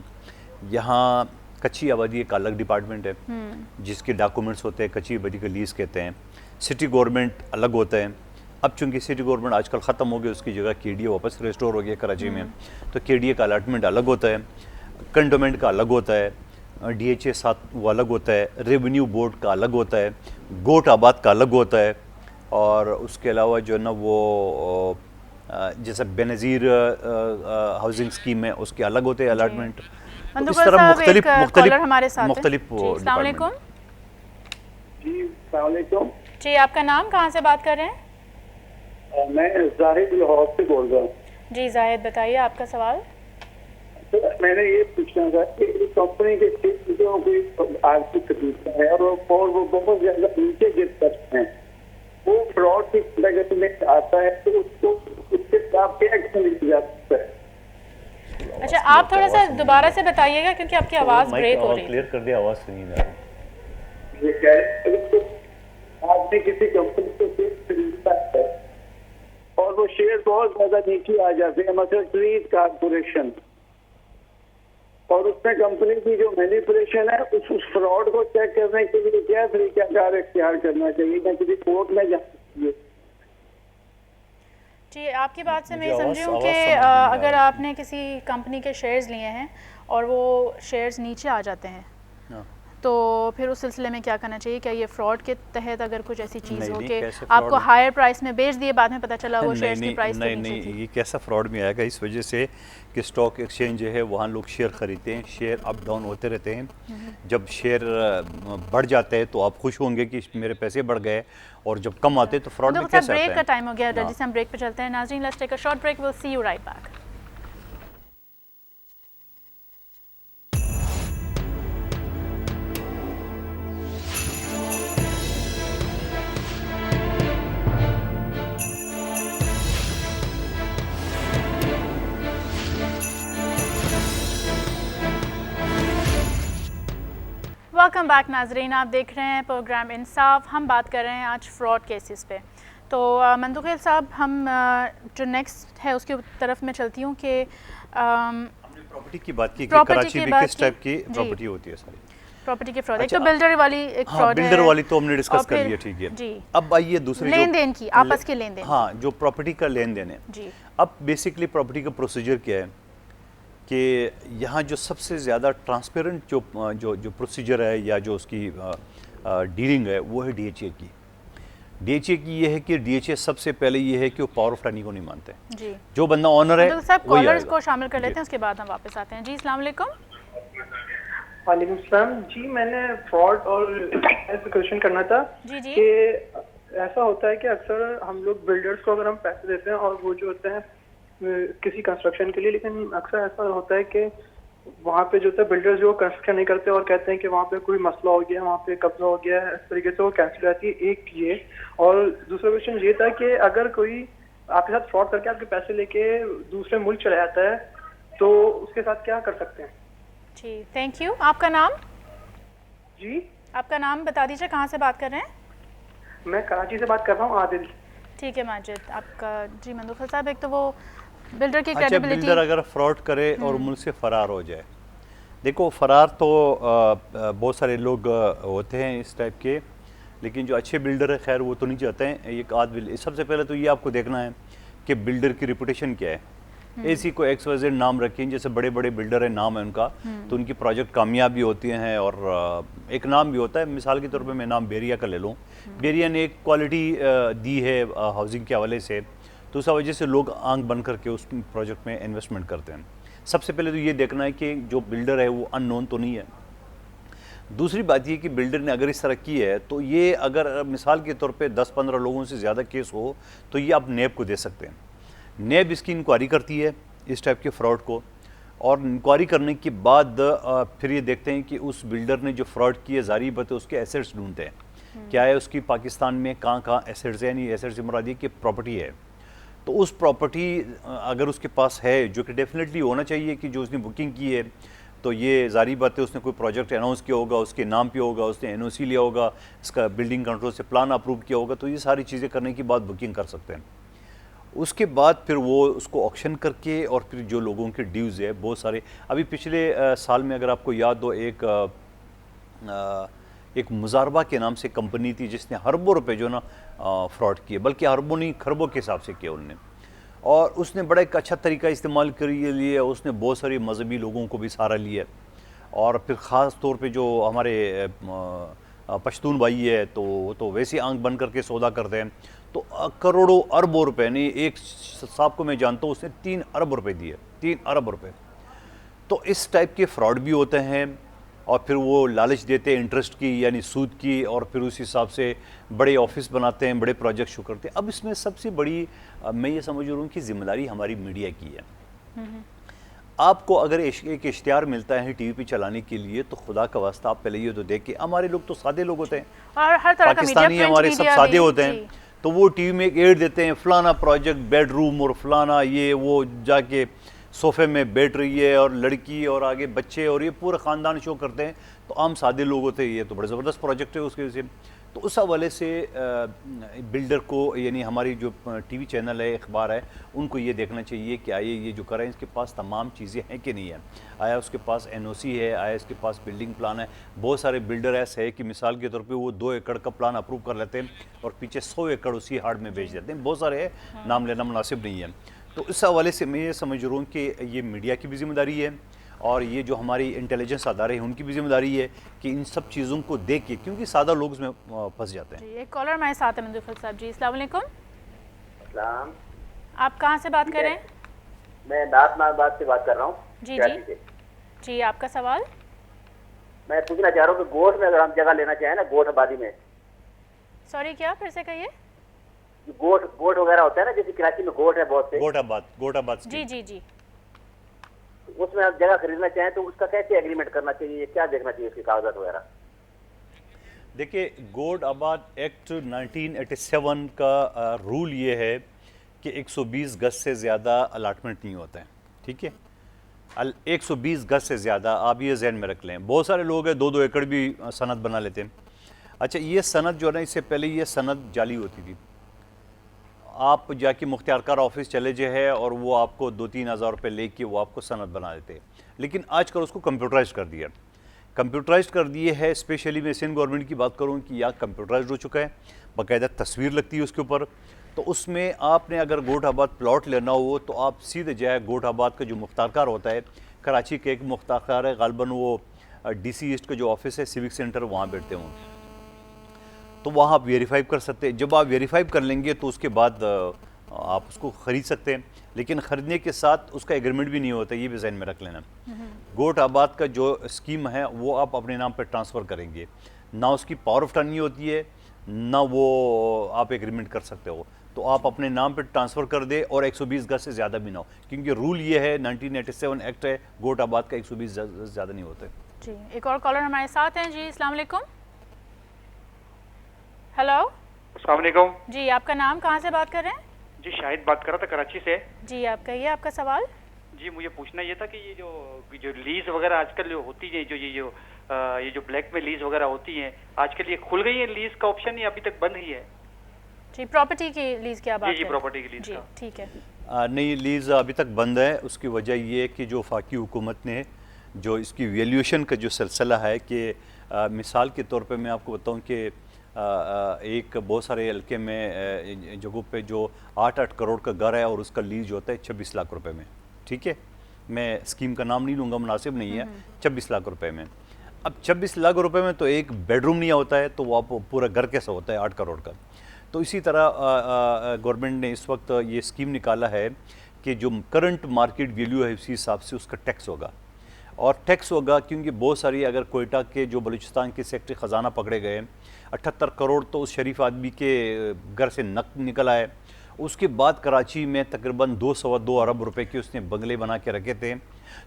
यहाँ कच्ची आबादी एक अलग डिपार्टमेंट है जिसके डॉक्यूमेंट्स होते हैं, कच्ची आबादी का लीज कहते हैं। सिटी गवर्नमेंट अलग होता है। अब चूंकि सिटी गवर्नमेंट आजकल ख़त्म हो गई, उसकी जगह केडीए वापस रिस्टोर हो गया कराची में, तो केडीए का अलाटमेंट अलग होता है, कंडोमेंट का अलग होता है, डीएचए साथ वो अलग होता है, रेवेन्यू बोर्ड का अलग होता है, गोट आबाद का अलग होता है, और उसके अलावा जो है ना वो जैसे बेनज़ीर हाउसिंग स्कीम है उसके अलग होते हैं अलाटमेंट। तो इस मंदुकल तरह साहब, मुख्तलिफ एक कॉलर हमारे साथ है। मुख्तलिफ जी, अस्सलाम वालेकुम। जी अस्सलाम वालेकुम। जी, आपका नाम, कहाँ से बात कर रहे हैं? मैं जाहिद लाहौर से बोल रहा हूँ। जी जाहिद, बताइए आपका सवाल। तो मैंने ये पूछना था कि कंपनी के जो कोई आर्थिक खरीदता है और वो बहुत ज्यादा नीचे गिर सकते हैं, वो फ्रॉड की लागत में आता है, तो उसको उसके खिलाफ क्या एक्शन लिया जा सकता है? अच्छा, आप थोड़ा सा दोबारा से बताइएगा क्योंकि आपकी आवाज़ ब्रेक हो रही है। क्लियर कर दिया, आवाज़ नहीं आ रही। ये कह रहे हैं कि आपने किसी कंपनी को शेयर खरीदता है और वो शेयर बहुत ज्यादा नीचे आ जाते हैं, मतलब ट्रीज कारपोरेशन, और उसमें कंपनी की जो मैनिपुलेशन है उस फ्रॉड को चेक करने के लिए क्या तरीकाकार इख्तियार करना चाहिए, या किसी कोर्ट में जाना चाहिए? जी, आपकी बात से मैं ये मुझे समझी हूँ आवाज़ कि समझ नहीं आ अगर रही। आपने किसी कंपनी के शेयर्स लिए हैं और वो शेयर्स नीचे आ जाते हैं हाँ। तो फिर उस सिलसिले में क्या करना चाहिए? क्या ये फ्रॉड के तहत अगर कुछ ऐसी चीज़ नहीं, हो नहीं, कि कैसे आपको fraud है? हायर प्राइस में बेच दिए, बाद में पता चला वो शेयर्स की नहीं प्राइस तो नहीं नीचे नहीं, थी? ये कैसा फ्रॉड में आएगा? इस वजह से कि स्टॉक एक्सचेंज जो है वहाँ लोग शेयर खरीदते हैं, शेयर अप डाउन होते रहते हैं। जब शेयर बढ़ जाते हैं तो आप खुश होंगे कि मेरे पैसे बढ़ गए, और जब कम आते हैं तो फ्रॉड में तो कैसे ब्रेक आता का है? टाइम हो गया, हाँ। जिसे हम ब्रेक पे चलते हैं। नाज़रीन, let's take a short break, will see you right back. Welcome back नाजरीन, आप देख रहे हैं प्रोग्राम इंसाफ। हम बात कर रहे हैं आज फ्रॉड केसेस पे। तो मंदुकल साहब, हम जो नेक्स्ट है उसकी तरफ मैं चलती हूँ कि हमने प्रॉपर्टी की बात की कि प्रॉपर्टी कराची की में बात किस टाइप की की। प्रॉपर्टी होती है सारी। प्रॉपर्टी के फ्रॉड, एक अच्छा, तो बिल्डर वाली एक हाँ, फ्रॉड है। बिल्डर वाली तो हमने और डिस्कस कर फिर- लिया, ठीक है। जी, अब आइए दूसरी लेन देन की, आपस के लेन देन। हाँ, जो प्रॉपर्टी का लेन देन है। जी, अब बेसिकली प्रॉपर्टी का प्रोसीजर क्या है कि यहाँ जो सबसे ज़्यादा ट्रांसपेरेंट जो प्रोसीजर है या जो उसकी डीलिंग है वो है डीएचए की। डीएचए की ये है कि डीएचए सबसे पहले ये है कि वो पावर ऑफ अटर्नी को नहीं मानते। जी। जो बंदा ऑनर है मंदुकल साहब, वही कॉलर्स आएगा। को शामिल कर जी। लेते हैं, उसके बाद हम वापस आते हैं। जी, अस्सलाम वालेकुम। वालेकुम सलाम जी, मैंने फ्रॉड और क्वेश्चन करना था जी, जी। कि ऐसा होता है कि अक्सर हम लोग बिल्डर्स को अगर हम पैसे देते हैं और वो जो होते हैं किसी कंस्ट्रक्शन के लिए, लेकिन अक्सर ऐसा होता है कि वहाँ पे जो होता है बिल्डर्स जो कंस्ट्रक्शन नहीं करते और कहते हैं कि वहाँ पे कोई मसला हो गया, वहाँ पे कब्जा हो गया है, इस तरीके से वो कैंसिल रहती है। एक ये, और दूसरा क्वेश्चन ये था कि अगर कोई आपके साथ फ्रॉड करके आपके पैसे लेके दूसरे मुल्क चला जाता है तो उसके साथ क्या कर सकते हैं? जी, थैंक यू। आपका नाम? जी, आपका नाम बता दीजिए, कहाँ से बात कर रहे हैं? मैं कराची से बात कर रहा हूँ, आदिल। ठीक है माजिद, आपका। जी मंदुकल साहब, एक तो वो बिल्डर की अच्छा, क्रेडिबिलिटी। बिल्डर अगर फ्रॉड करे और मुल्क से फरार हो जाए, देखो फरार तो बहुत सारे लोग होते हैं इस टाइप के, लेकिन जो अच्छे बिल्डर है खैर वो तो नहीं चाहते हैं एक आध। सबसे पहले तो ये आपको देखना है कि बिल्डर की रिपुटेशन क्या है। ऐसी को XYZ नाम रखें, जैसे बड़े बड़े बिल्डर है, नाम है उनका, तो उनकी प्रोजेक्ट कामयाब भी होती हैं और एक नाम भी होता है। मिसाल के तौर पे मैं नाम बेरिया का ले लूँ। बेरिया ने एक क्वालिटी दी है हाउसिंग के हवाले से, तो उस वजह से लोग आंख बंद करके उस प्रोजेक्ट में इन्वेस्टमेंट करते हैं। सबसे पहले तो ये देखना है कि जो बिल्डर है वो अननोन तो नहीं है। दूसरी बात ये कि बिल्डर ने अगर इस तरह की है तो ये अगर मिसाल के तौर पे 10-15 लोगों से ज़्यादा केस हो तो ये आप नेब को दे सकते हैं। नेब इसकी इंक्वायरी करती है इस टाइप के फ्रॉड को, और इंक्वायरी करने के बाद फिर ये देखते हैं कि उस बिल्डर ने जो फ्रॉड किए ज़ाहिर बात है उसके एसेट्स ढूंढते हैं। क्या है उसकी पाकिस्तान में कहाँ एसेट्स है, यानी एसेट्स से मुराद ये कि प्रॉपर्टी है। तो उस प्रॉपर्टी अगर उसके पास है, जो कि डेफिनेटली होना चाहिए कि जो उसने बुकिंग की है, तो ये ज़ाहिर बात है उसने कोई प्रोजेक्ट अनाउंस किया होगा, उसके नाम पे होगा, उसने एनओसी लिया होगा, इसका बिल्डिंग कंट्रोल से प्लान अप्रूव किया होगा, तो ये सारी चीज़ें करने के बाद बुकिंग कर सकते हैं। उसके बाद फिर वो उसको ऑक्शन करके और फिर जो लोगों के ड्यूज़ है बहुत सारे, अभी पिछले साल में अगर आपको याद हो एक मुजारबा के नाम से कंपनी थी जिसने अरबों रुपए जो ना फ्रॉड किए, बल्कि अरबों नहीं खरबों के हिसाब से किए उन्होंने, और उसने बड़ा एक अच्छा तरीका इस्तेमाल कर लिया। उसने बहुत सारे मजहबी लोगों को भी सहारा लिया, और फिर ख़ास तौर पे जो हमारे पश्तून भाई है तो वो तो वैसे आंख बंद करके सौदा करते हैं, तो करोड़ों अरबों रुपए, नहीं एक साहब को मैं जानता हूँ उसने 3 अरब रुपए दिए, 3 अरब रुपए। तो इस टाइप के फ्रॉड भी होते हैं, और फिर वो लालच देते हैं इंटरेस्ट की यानी सूद की, और फिर उस हिसाब से बड़े ऑफिस बनाते हैं, बड़े प्रोजेक्ट शुरू करते हैं। अब इसमें सबसे बड़ी मैं ये समझ रहा हूँ कि जिम्मेदारी हमारी मीडिया की है। आपको अगर एक इश्तिहार मिलता है टीवी पे चलाने के लिए तो खुदा का वास्ता आप पहले ये तो देखें, हमारे लोग तो सादे लोग होते हैं और हर तरह का पाकिस्तानी मीडिया, हमारे सब सादे होते हैं, तो वो टीवी में एक एड देते हैं फलाना प्रोजेक्ट बेडरूम और फलाना ये वो, जाके सोफे में बैठ रही है और लड़की और आगे बच्चे और ये पूरा ख़ानदान शो करते हैं। तो आम सादे लोग होते हैं, ये तो बड़ा ज़बरदस्त प्रोजेक्ट है उसके वजह से। तो उस हवाले से बिल्डर को यानी हमारी जो टीवी चैनल है, अखबार है, उनको ये देखना चाहिए कि आइए ये जो कर रहे हैं इसके पास तमाम चीज़ें हैं कि नहीं है, आया उसके पास एनओसी है, आया इसके पास बिल्डिंग प्लान है। बहुत सारे बिल्डर ऐसे है कि मिसाल के तौर पे वो 2 एकड़ का प्लान अप्रूव कर लेते हैं और पीछे 100 एकड़ उसी हार्ड में बेच देते हैं। बहुत सारे है, नाम लेना मुनासिब नहीं है। तो इस हवाले से मैं ये समझ रहा हूँ कि ये मीडिया की भी जिम्मेदारी है और ये जो हमारी इंटेलिजेंस अदारे हैं उनकी भी जिम्मेदारी है कि इन सब चीज़ों को देख के, क्योंकि सादा लोग इसमें फंस जाते हैं। एक कॉलर हमारे साथ है मंजूफर साहब जी, अस्सलाम वालेकुम। अस्सलाम। आप कहाँ से बात कर रहे हैं? मैं नाथनाबाद से बात कर रहा हूँ। जी जी जी, आपका सवाल? मैं पूछना चाह रहा हूँ कि गोठ में अगर हम जगह लेना चाहें ना, गोठ आबादी में। सॉरी क्या, फिर से कहिए। गोठ वगैरह होता है ना, जैसे कराची में गोठ है बहुत से। गोठाबाद जी जी जी। उसमें आप जगह खरीदना चाहें तो उसका कैसे एग्रीमेंट करना चाहिए, क्या देखना चाहिए उसके कागजात वगैरह? देखिए, गोड आबाद एक्ट 1987 का रूल ये है कि 120 गज से ज़्यादा अलाटमेंट नहीं होता है। ठीक है, 120 गज से ज़्यादा आप ये जहन में रख लें। बहुत सारे लोग हैं 2-2 एकड़ भी सनद बना लेते हैं। अच्छा, ये सनद जो है ना, इससे पहले ये सनद जाली होती थी। आप जाके मुख्तियारकार ऑफिस चले जो है और वो आपको 2-3 हज़ार रुपये लेके वो आपको सनद बना देते हैं, लेकिन आजकल उसको कंप्यूटराइज कर दिया, कंप्यूटराइज कर दिए है। स्पेशली मैं सिंध गवर्नमेंट की बात करूं कि यहाँ कंप्यूटराइज हो चुका है, बाकायदा तस्वीर लगती है उसके ऊपर। तो उसमें आपने अगर गोठ आबाद प्लॉट लेना हो तो आप सीधे जाए, गोठ आबाद का जो मुख्तारकार होता है, कराची के एक मुख्तारकार है, गालबन वो DC ईस्ट का जो ऑफिस है, सिविक सेंटर, वहाँ बैठते हों, तो वहाँ आप वेरीफाई कर सकते हैं। जब आप वेरीफाई कर लेंगे तो उसके बाद आप उसको ख़रीद सकते हैं, लेकिन ख़रीदने के साथ उसका एग्रीमेंट भी नहीं होता, ये भी ज़हन में रख लेना। गोठ आबाद का जो स्कीम है वो आप अपने नाम पर ट्रांसफ़र करेंगे, ना उसकी पावर ऑफ टर्नी होती है, ना वो आप एग्रीमेंट कर सकते हो। तो आप अपने नाम पर ट्रांसफ़र कर दे और 120 गज से ज़्यादा भी ना हो, क्योंकि रूल ये है, 1987 एक्ट है, गोठ आबाद का 120 गज ज़्यादा नहीं होता जी। एक और कॉलर हमारे साथ हैं जी, अस्सलाम वालेकुम। हेलो, अस्सलाम वालेकुम जी, आपका नाम, कहाँ से बात कर रहे हैं? जी, शाहिद बात कर रहा था कराची से। जी, आप कहिए आपका सवाल। जी, मुझे पूछना ये था कि ये जो लीज वगैरह आजकल जो होती है, ये जो ब्लैक में लीज वगैरह होती हैं, आजकल ये खुल गई है लीज का ऑप्शन, या अभी तक बंद ही है? जी, प्रॉपर्टी की लीज की आप बात कर रहे हैं? जी, प्रॉपर्टी की लीज जी, का। ठीक है। नहीं, लीज़ अभी तक बंद है। उसकी वजह ये है कि जो वफाकी हुकूमत ने जो इसकी वैल्यूएशन का जो सिलसिला है कि मिसाल के तौर पे मैं आपको बताऊं कि एक बहुत सारे हल्के में जगहों पे जो 8-8 करोड़ का घर है और उसका लीज होता है 26 लाख रुपए में। ठीक है, मैं स्कीम का नाम नहीं लूँगा, मुनासिब नहीं है। 26 लाख रुपए में, अब 26 लाख रुपए में तो एक बेडरूम नहीं होता है, तो वो आप पूरा घर कैसा होता है 8 करोड़ का। तो इसी तरह गवर्नमेंट ने इस वक्त ये स्कीम निकाला है कि जो करंट मार्केट वैल्यू है उसी हिसाब से उसका टैक्स होगा, और टैक्स होगा, क्योंकि बहुत सारी, अगर कोयटा के जो बलूचिस्तान के सेक्रेटरी ख़जाना पकड़े गए, 78 करोड़ तो उस शरीफ आदमी के घर से नकद निकल आए। उसके बाद कराची में तकरीबन 2 अरब रुपए के उसने बंगले बना के रखे थे।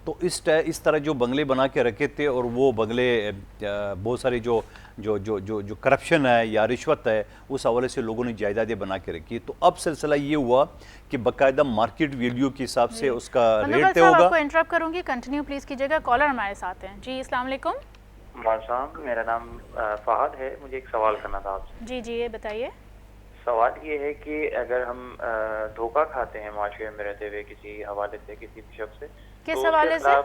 तो इस तरह जो बंगले बना के रखे थे, और वो बंगले बहुत सारे जो जो जो जो जो करप्शन है या रिश्वत है, उस हवाले से लोगों ने जायदादें बना के रखी। तो अब सिलसिला ये हुआ कि बाकायदा मार्केट वैल्यू के हिसाब से उसका रेट तय होगा। आपको इंटरप्ट करूंगी, कंटिन्यू प्लीज कीजिएगा। कॉलर हमारे साथ हैं जी। अस्सलाम वालेकुम। साहब, मेरा नाम फहद है। मुझे एक सवाल करना था आपसे। जी जी, ये बताइए। सवाल ये है कि अगर हम धोखा खाते हैं माशरे में रहते हुए किसी हवाले से, किसी भी शख्स से, किस तो हवाले से?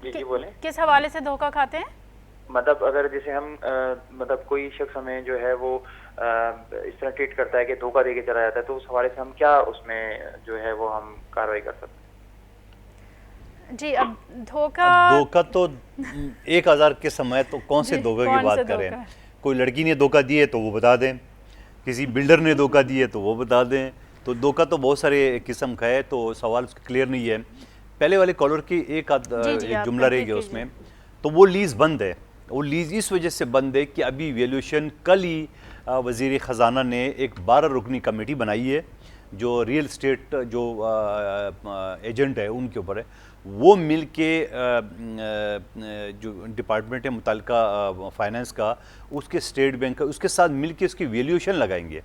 जी बोले। किस हवाले से धोखा खाते हैं? मतलब अगर जैसे हम मतलब कोई शख्स हमें जो है वो इस तरह ट्रीट करता है कि धोखा दे के चला जाता है, तो उस हवाले से हम क्या उसमें जो है वो हम कार्रवाई कर सकते हैं? जी, अब धोखा तो 1000 के समय तो कौन से धोखे की बात करें? कोई लड़की ने धोखा दिए तो वो बता दें, किसी बिल्डर ने धोखा दिए तो वो बता दें। तो धोखा तो बहुत सारे किस्म का है, तो सवाल क्लियर नहीं है। पहले वाले कॉलर की एक जुमला रह गया उसमें, तो वो लीज बंद है। वो लीज इस वजह से बंद है कि अभी वैल्यूएशन कल ही वज़ीर ख़जाना ने एक 12 रुकनी कमेटी बनाई है, जो रियल स्टेट जो एजेंट है उनके ऊपर है। वो मिल के जो डिपार्टमेंट है मुतल्लिका फाइनेंस का, उसके स्टेट बैंक का, उसके साथ मिल के उसकी वैल्यूएशन लगाएंगे।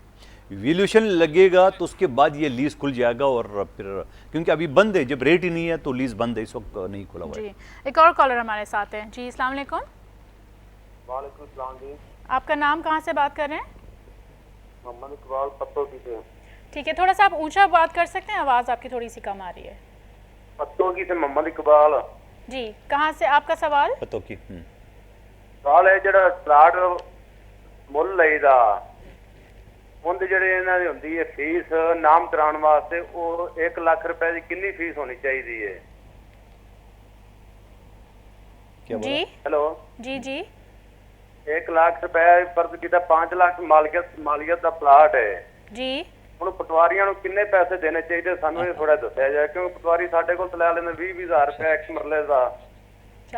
वैल्यूएशन लगेगा तो उसके बाद ये लीज खुल जाएगा। और फिर क्योंकि अभी बंद है, जब रेट ही नहीं है तो लीज बंद है, इस वक्त नहीं खुला हुआ है। जी, एक और कॉलर हमारे साथ हैं जी। अस्सलाम वालेकुम। वालेकुम सलाम जी। आपका नाम, कहाँ से बात कर रहे हैं? मोहम्मद इकबाल पत्तोगी से। ठीक है, थोड़ा सा आप ऊंचा बात कर सकते हैं, आवाज़ आपकी थोड़ी सी कम आ रही है। पत्तोगी से मोहम्मद इकबाल जी, कहाँ से आपका सवाल? पत्तोगी सवाल है ਜਿਹੜਾ ਪਲਾਟ ਮੁੱਲ ਲਈਦਾ ਉਹਦੇ ਜਿਹੜੇ ਇਹਨਾਂ ਦੀ ਹੁੰਦੀ ਹੈ ਫੀਸ ਨਾਮ ਕਰਾਉਣ ਵਾਸਤੇ, ਉਹ 1 ਲੱਖ ਰੁਪਏ ਦੀ ਕਿੰਨੀ ਫੀਸ ਹੋਣੀ ਚਾਹੀਦੀ ਹੈ? जी हेलो जी जी 1 ਲੱਖ ਰੁਪਏ ਪਰ ਜਿਹਦਾ 5 ਲੱਖ ਮਾਲੀਅਤ ਦਾ ਪਲਾਟ ਹੈ जी। ਹੁਣ ਪਟਵਾਰੀਆਂ ਨੂੰ ਕਿੰਨੇ ਪੈਸੇ ਦੇਣੇ ਚਾਹੀਦੇ ਸਾਨੂੰ ਇਹ ਥੋੜਾ ਦੱਸਿਆ ਜਾਏ, ਕਿਉਂਕਿ ਪਟਵਾਰੀ ਸਾਡੇ ਕੋਲ ਲੈ ਲੈਂਦੇ 20,000 रुपए एक मरले का।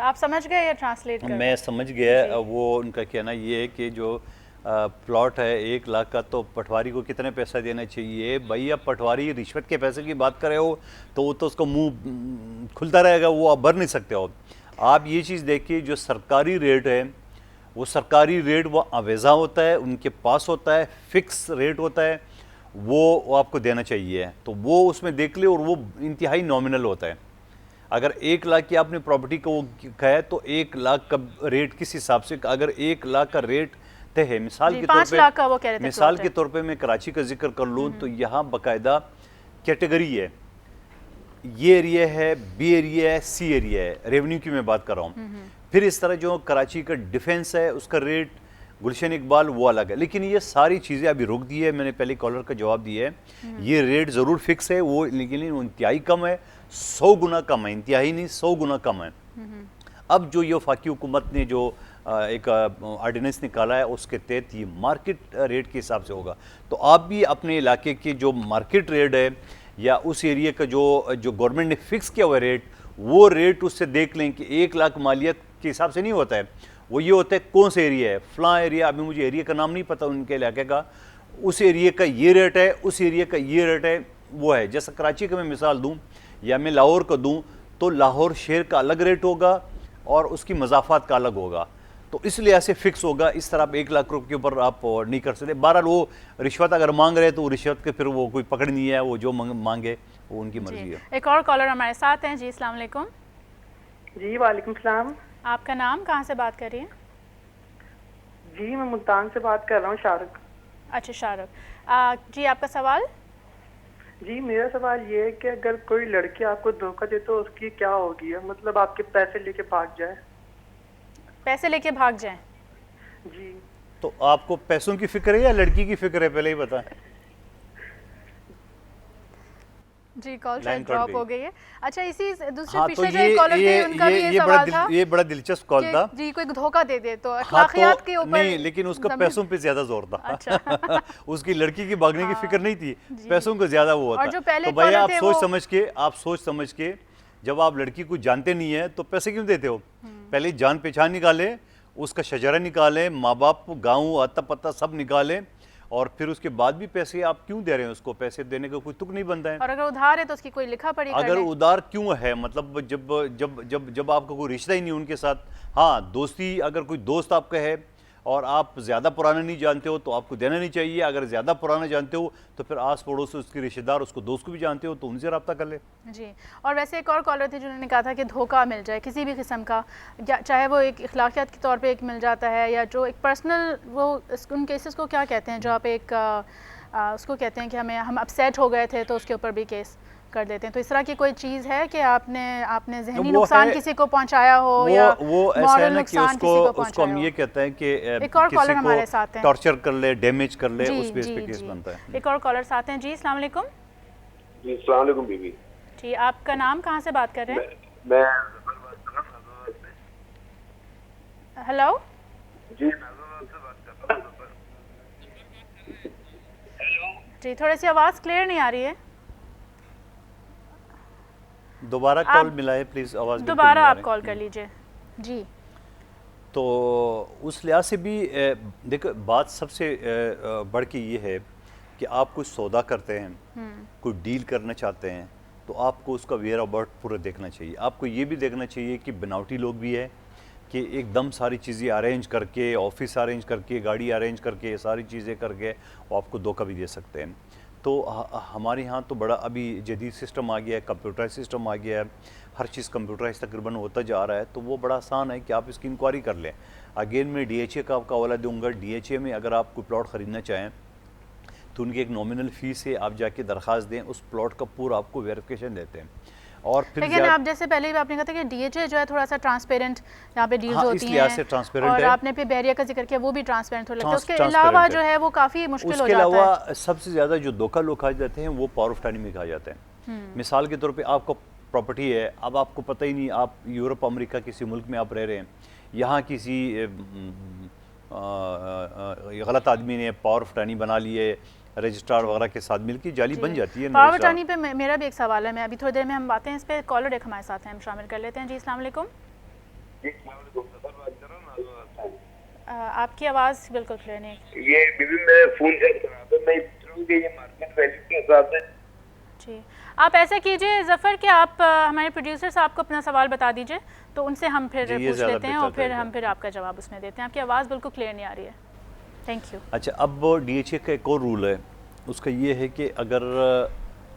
आप समझ गए या ट्रांसलेट कर? मैं समझ गया। वो उनका कहना ये है कि जो प्लॉट है 1 लाख का, तो पटवारी को कितने पैसा देना चाहिए? भाई अब पटवारी रिश्वत के पैसे की बात करे हो तो वो तो उसका मुंह खुलता रहेगा, वो आप भर नहीं सकते हो। आप ये चीज़ देखिए, जो सरकारी रेट है वो सरकारी रेट वो अवेजा होता है, उनके पास होता है, फिक्स रेट होता है, वो आपको देना चाहिए। तो वो उसमें देख ले, और वो इंतहाई नॉमिनल होता है। अगर 1 लाख की आपने प्रॉपर्टी को कहा है तो 1 लाख का रेट किस हिसाब से, अगर 1 लाख का रेट तय है, मिसाल के तौर 5 लाख का वो कह रहे थे, मिसाल के तौर पे मैं कराची का जिक्र कर लूँ तो यहाँ बाकायदा कैटेगरी है, ये एरिया है, बी एरिया है, सी एरिया है, रेवेन्यू की मैं बात कर रहा हूँ। फिर इस तरह जो कराची का डिफेंस है उसका रेट, गुलशन इकबाल, वो अलग है। लेकिन ये सारी चीज़ें अभी रुक दी है, मैंने पहले कॉलर का जवाब दिया है। ये रेट ज़रूर फिक्स है वो, लेकिन वो इंतहाई कम है, 100 गुना कम है, इंतहाई नहीं 100 गुना कम है। अब जो ये वफाकी हुकूमत ने जो एक ऑर्डिनेंस निकाला है उसके तहत ये मार्केट रेट के हिसाब से होगा। तो आप भी अपने इलाके के जो मार्केट रेट है या उस एरिया का जो गवर्नमेंट ने फिक्स किया हुआ रेट, वो रेट उससे देख लें कि 1 लाख मालियत के हिसाब से नहीं होता है, वो ये होता है कौन सा एरिया है, फलां एरिया, अभी मुझे एरिया का नाम नहीं पता उनके इलाके का, उस एरिया का ये रेट है, उस एरिया का ये रेट है, वो है। जैसा कराची का मैं मिसाल दूँ या मैं लाहौर का दूँ, तो लाहौर शहर का अलग रेट होगा और उसकी मजाफात का अलग होगा, तो इसलिए ऐसे फिक्स होगा। इस तरह आप 1 लाख रुपये के ऊपर आप नहीं कर सकते। बहरहाल वो रिश्वत अगर मांग रहे हैं तो वो रिश्वत के फिर वो कोई पकड़ नहीं है, वो जो मांगे वो उनकी मर्जी है। एक और कॉलर हमारे साथ हैं जी। अस्सलाम वालेकुम। जी वालेकुम सलाम। आपका नाम, कहाँ से बात कर रही हैं? जी मैं मुल्तान से बात कर रहा हूँ, शाहरुख। अच्छा शाहरुख जी, आपका सवाल? जी मेरा सवाल ये है कि अगर कोई लड़की आपको धोखा दे तो उसकी क्या होगी, मतलब आपके पैसे लेके भाग जाए। पैसे लेके भाग जाएं? जी। तो आपको पैसों की फिक्र है या लड़की की फिक्र है, पहले ही बताएं। जी कॉल शायद ड्रॉप हो गई है। अच्छा, इसी दूसरे हाँ, पिछले तो जो कॉलर थे उनका भी ये सवाल था, ये बड़ा दिलचस्प कॉल था जी, कोई धोखा दे दे तो हाँ, अखलाकियात के ऊपर नहीं, लेकिन उसका पैसों पे ज्यादा जोर था। अच्छा। उसकी लड़की की भागने की फिक्र नहीं थी, पैसों को ज्यादा वो और जो होता। पहले तो भैया कॉलर थे आप सोच समझ के जब आप लड़की को जानते नहीं है तो पैसे क्यों देते हो? पहले जान पहचान निकाले, उसका शजरा निकालें, माँ बाप, गाँव, आता पता सब निकालें, और फिर उसके बाद भी पैसे आप क्यों दे रहे हैं उसको? पैसे देने का कोई तुक नहीं बनता है। और अगर उधार है तो उसकी कोई लिखा पढ़ी कर अगर लें। उधार क्यों है, मतलब जब जब जब जब आपका कोई रिश्ता ही नहीं उनके साथ, हाँ दोस्ती, अगर कोई दोस्त आपका है और आप ज़्यादा पुराना नहीं जानते हो तो आपको देना नहीं चाहिए। अगर ज़्यादा पुराना जानते हो तो फिर आस पड़ोस से उसके रिश्तेदार, उसको दोस्त को भी जानते हो तो उनसे रब्ता कर ले। जी, और वैसे एक और कॉलर थे जिन्होंने कहा था कि धोखा मिल जाए किसी भी किस्म का, चाहे वो एक इखलाकियात के तौर पे एक मिल जाता है या जो एक पर्सनल, वो उन केसेस को क्या कहते हैं जो आप एक उसको कहते हैं कि हम अपसेट हो गए थे तो उसके ऊपर भी केस कर देते हैं। तो इस तरह की कोई चीज़ है कि आपने जहनी नुकसान किसी को पहुंचाया हो या वो ऐसा है ना कि उसको हम ये कहते हैं कि एक और कॉलर हमारे साथ हैं, टॉर्चर कर ले, डैमेज कर ले, उस बेस पे केस बनता है। एक और कॉलर साथ हैं। जी अस्सलाम वालेकुम। जी अस्सलाम वालेकुम बीबी जी, आपका नाम, कहाँ से बात कर रहे हैं? मैं हेलो जी जी, थोड़ी सी आवाज़ क्लियर नहीं आ रही है। दोबारा कॉल मिलाए प्लीज़, आवाज़ दोबारा आप कॉल कर लीजिए। जी, तो उस लिहाज से भी देखो, बात सबसे बढ़ के ये है कि आप कुछ सौदा करते हैं, कोई डील करना चाहते हैं, तो आपको उसका वेयर अबाउट पूरा देखना चाहिए। आपको ये भी देखना चाहिए कि बनावटी लोग भी है कि एकदम सारी चीज़ें अरेंज करके, ऑफिस अरेंज करके, गाड़ी अरेंज करके, सारी चीज़ें करके वो आपको धोखा भी दे सकते हैं। तो हमारे यहाँ तो बड़ा अभी जदीद सिस्टम आ गया है, कंप्यूटराइज सिस्टम आ गया है, हर चीज़ कंप्यूटराइज तकरीबन होता जा रहा है, तो वो बड़ा आसान है कि आप इसकी इंक्वायरी कर लें। अगेन मैं DHA का आपका हवाला दूंगा। DHA में अगर आप कोई प्लॉट ख़रीदना चाहें तो उनकी एक नॉमिनल फ़ीस है, आप जाके दरख्वास्त दें, उस प्लॉट का पूरा आपको वेरिफिकेशन देते हैं। और फिर लेकिन आप जैसे पहले भी आपने कहा था कि DHA जो है थोड़ा सा ट्रांसपेरेंट यहाँ पे डील्स होती हैं, से ट्रांसपेरेंट और है। आपने पे बैरियर का जिक्र किया, वो भी ट्रांसपेरेंट हो लगता है। उसके अलावा जो है वो काफ़ी मुश्किल हो जाता है। उसके अलावा सबसे ज़्यादा जो धोखा लोग खा जाते हैं वो पावर ऑफ अटॉर्नी में खा जाते हैं। मिसाल के तौर पे आपका प्रॉपर्टी है, अब आपको पता ही नहीं, आप यूरोप अमेरिका किसी मुल्क में आप रह रहे हैं, यहाँ किसी गलत आदमी ने पावर ऑफ अटॉर्नी बना लिए, रजिस्ट्रार वगैरह के साथ मिलकर जाली बन जाती है। पावर अटॉर्नी पे मेरा भी एक सवाल है, मैं अभी थोड़ी देर में हम बातें इस पे, कॉलर एक हमारे साथ हैं, हम शामिल कर लेते हैं। जी अस्सलाम वालेकुम। आपकी आवाज़ बिल्कुल क्लियर नहीं। ये बीबी मैं फोन से मैं ये मार्केट वैल्यू के हिसाब से। जी, आप ऐसा कीजिए ज़फ़र कि आप हमारे प्रोड्यूसर साहब को अपना सवाल बता दीजिए, तो उनसे हम फिर पूछ लेते हैं और फिर हम आपका जवाब उसमें देते हैं। आपकी आवाज़ बिल्कुल क्लियर नहीं आ रही है। Thank you. अच्छा, अब DHA का एक और रूल है, उसका ये है कि अगर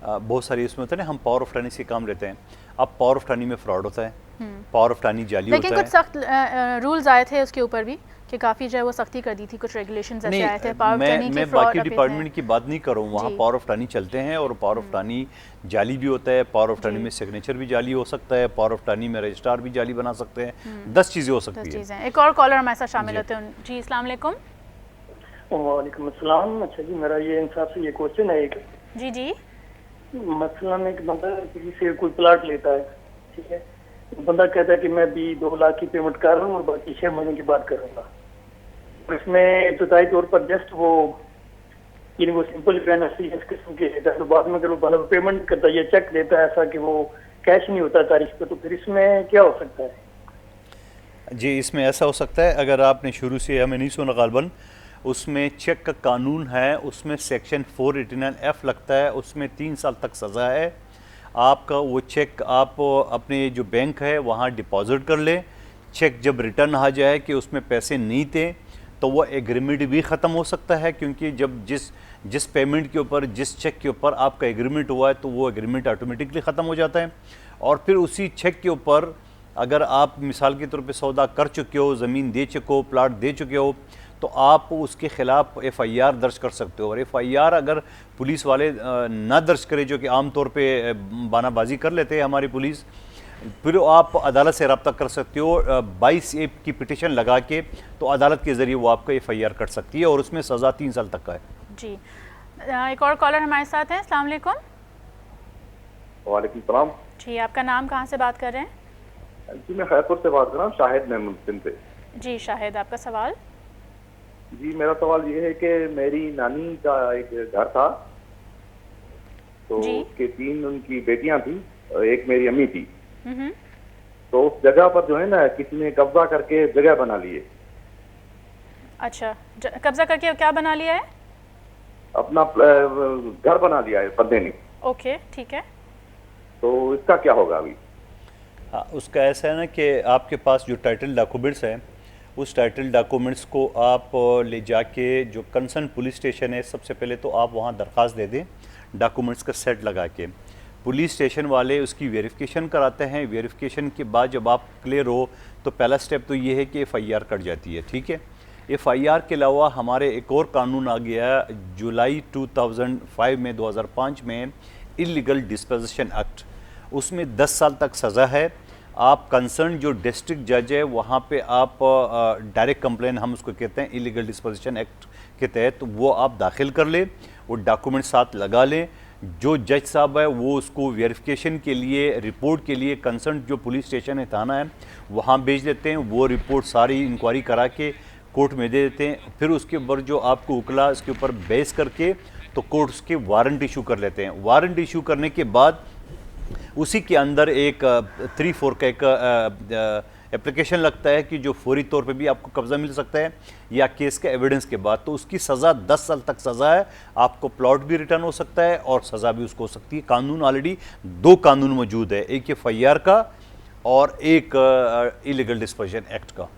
बहुत सारी इसमें होता है ना, हम पावर ऑफ अटॉर्नी से काम लेते हैं, अब पावर ऑफ अटॉर्नी में फ्रॉड होता है, पावर ऑफ अटॉर्नी जाली होता है। लेकिन कुछ सख्त रूल्स आए थे उसके ऊपर भी कि काफ़ी जो है वो सख्ती कर दी थी, कुछ रेगुलेशंस ऐसे आए थे। मैं बाकी डिपार्टमेंट की बात नहीं कर रहा हूँ, वहाँ पावर ऑफ अटॉर्नी चलते हैं और पावर ऑफ अटॉर्नी जाली भी होता है, पावर ऑफ अटॉर्नी में सिग्नेचर भी जाली हो सकता है, पावर ऑफ अटॉर्नी में रजिस्ट्रार भी जाली बना सकते हैं, 10 चीज़ें हो सकती हैं। एक और कॉलर हमारे साथ शामिल होते हैं। जी अस्सलाम वालेकुम। वालेकुम अस्सलाम। अच्छा जी, मेरा ये इंसाफ से ये क्वेश्चन है एक। जी जी। मसलन एक बंदा किसी से कोई प्लाट लेता है, ठीक है, बंदा कहता है कि मैं भी 2 लाख की पेमेंट कर रहा हूँ और बाकी 6 महीने की बात करूँगा। इसमें इब्तदाई तौर पर जस्ट वो वो सिंपल इस किस्म के देता है, तो बाद में अगर वो बल्ब पेमेंट करता है या चेक देता है ऐसा कि वो कैश नहीं होता तारीख पे, तो फिर इसमें क्या हो सकता है? जी, इसमें ऐसा हो सकता है, अगर आपने शुरू से हमें नहीं सुना गालबन, उसमें चेक का कानून है, उसमें सेक्शन 489F लगता है, उसमें 3 साल तक सज़ा है। आपका वो चेक आप अपने जो बैंक है वहाँ डिपॉजिट कर ले, चेक जब रिटर्न आ जाए कि उसमें पैसे नहीं थे तो वो एग्रीमेंट भी ख़त्म हो सकता है, क्योंकि जब जिस पेमेंट के ऊपर, जिस चेक के ऊपर आपका एग्रीमेंट हुआ है तो वो एग्रीमेंट ऑटोमेटिकली ख़त्म हो जाता है। और फिर उसी चेक के ऊपर अगर आप मिसाल के तौर पे सौदा कर चुके हो, ज़मीन दे चुके हो, प्लाट दे चुके हो, तो आप उसके ख़िलाफ़ FIR दर्ज कर सकते हो। और FIR अगर पुलिस वाले ना दर्ज करे, जो कि आम तौर पे बानाबाजी कर लेते हैं हमारी पुलिस, फिर आप अदालत से रब्ता कर सकते हो 22A की पिटिशन लगा के, तो अदालत के ज़रिए वो आपका FIR कर सकती है और उसमें सज़ा 3 साल तक का है। जी, एक और कॉलर हमारे साथ हैं। अस्सलाम वालेकुम। वालेकुम सलाम। जी, आपका नाम, कहाँ से बात कर रहे हैं? जी मैं खैरपुर से बात कर रहा हूँ, शाहिद महमूद सिंह से। जी शाहिद, आपका सवाल? जी मेरा सवाल ये है कि मेरी नानी का एक घर था, तो उसके 3 उनकी बेटियां थी, एक मेरी अम्मी थी। तो उस जगह पर जो है ना किसी ने कब्जा करके जगह बना ली है। अच्छा, कब्जा करके क्या बना लिया है? अपना घर बना लिया है बंदे ने। ओके, ठीक है। तो इसका क्या होगा अभी? हाँ, उसका ऐसा है ना कि आपके पास जो टाइटल डॉक्यूमेंट्स हैं, उस टाइटल डॉक्यूमेंट्स को आप ले जाके जो कंसर्न पुलिस स्टेशन है, सबसे पहले तो आप वहाँ दरख्वास्त दे दें डॉक्यूमेंट्स का सेट लगा के। पुलिस स्टेशन वाले उसकी वेरिफिकेशन कराते हैं। वेरिफिकेशन के बाद जब आप क्लियर हो तो पहला स्टेप तो ये है कि FIR कट जाती है, ठीक है। FIR के अलावा हमारे एक और कानून आ गया जुलाई 2005 में 2005 में इलीगल डिस्पोजिशन एक्ट। उसमें 10 साल तक सज़ा है। आप कंसर्न जो डिस्ट्रिक्ट जज है वहाँ पे आप डायरेक्ट कंप्लेन हम उसको कहते हैं इलीगल डिस्पोजिशन एक्ट के तहत वो आप दाखिल कर लें, वो डॉक्यूमेंट साथ लगा लें। जो जज साहब है वो उसको वेरिफिकेशन के लिए रिपोर्ट के लिए कंसर्न जो पुलिस स्टेशन है, थाना है, वहाँ भेज देते हैं। वो रिपोर्ट सारी इंक्वायरी करा के कोर्ट में दे देते हैं। फिर उसके ऊपर जो आपको उकला उसके ऊपर बेस करके तो कोर्ट उसके वारंट इशू कर लेते हैं। वारंट इशू करने के बाद उसी के अंदर एक 3-4 का एक एप्लीकेशन लगता है कि जो फौरी तौर पे भी आपको कब्जा मिल सकता है या केस के एविडेंस के बाद। तो उसकी सज़ा 10 साल तक सज़ा है। आपको प्लॉट भी रिटर्न हो सकता है और सज़ा भी उसको हो सकती है। कानून ऑलरेडी 2 कानून मौजूद है, एक FIR का और एक इलीगल डिस्पोजिशन एक्ट का।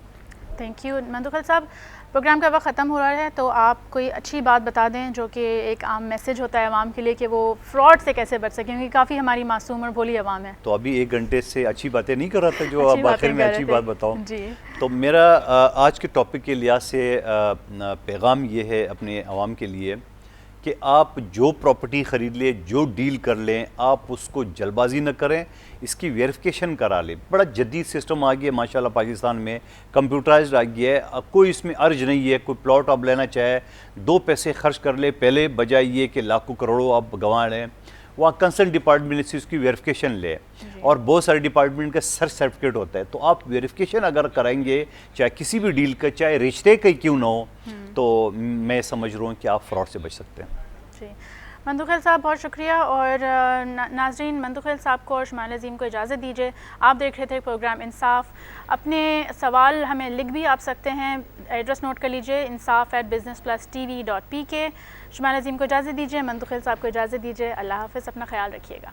थैंक यू मंदुखल साहब। प्रोग्राम का वक्त ख़त्म हो रहा है, तो आप कोई अच्छी बात बता दें जो कि एक आम मैसेज होता है आवाम के लिए कि वो फ्रॉड से कैसे बच सकें, क्योंकि काफ़ी हमारी मासूम और भोली आवाम है। तो अभी 1 घंटे से अच्छी बातें नहीं कर रहा था जो आप आखिर में अच्छी बात बताओ जी। तो मेरा आज के टॉपिक के लिहाज से पैगाम ये है अपने आवाम के लिए कि आप जो प्रॉपर्टी ख़रीद लें, जो डील कर लें, आप उसको जल्दबाजी न करें, इसकी वेरिफिकेशन करा लें। बड़ा जदीद सिस्टम आ गया माशाल्लाह, पाकिस्तान में कंप्यूटराइज्ड आ गया है। कोई इसमें अर्ज नहीं है। कोई प्लॉट आप लेना चाहे 2 पैसे खर्च कर ले पहले, बजाय ये कि लाखों करोड़ों आप गंवा रहे हैं। वहाँ कंसर्न डिपार्टमेंट से उसकी वेरिफिकेशन ले, और बहुत सारे डिपार्टमेंट का सर्च सर्टिफिकेट होता है। तो आप वेरिफिकेशन अगर कराएंगे चाहे किसी भी डील का, चाहे रिश्ते का क्यों ना हो, तो मैं समझ रहा हूँ कि आप फ्रॉड से बच सकते हैं। जी, मंदुखल साहब बहुत शुक्रिया। और नाजरीन, मंदुखल साहब को और शुमाइल अज़ीम को इजाज़त दीजिए। आप देख रहे थे प्रोग्राम इंसाफ। अपने सवाल हमें लिख भी आप सकते हैं, एड्रेस नोट कर लीजिए insaf@businessplusTV.pk। शुमाइल अज़ीम को इजाज़त दीजिए, मंदुखल साहब को इजाज़त दीजिए। अल्लाह हाफ़िज़, अपना ख्याल रखिएगा।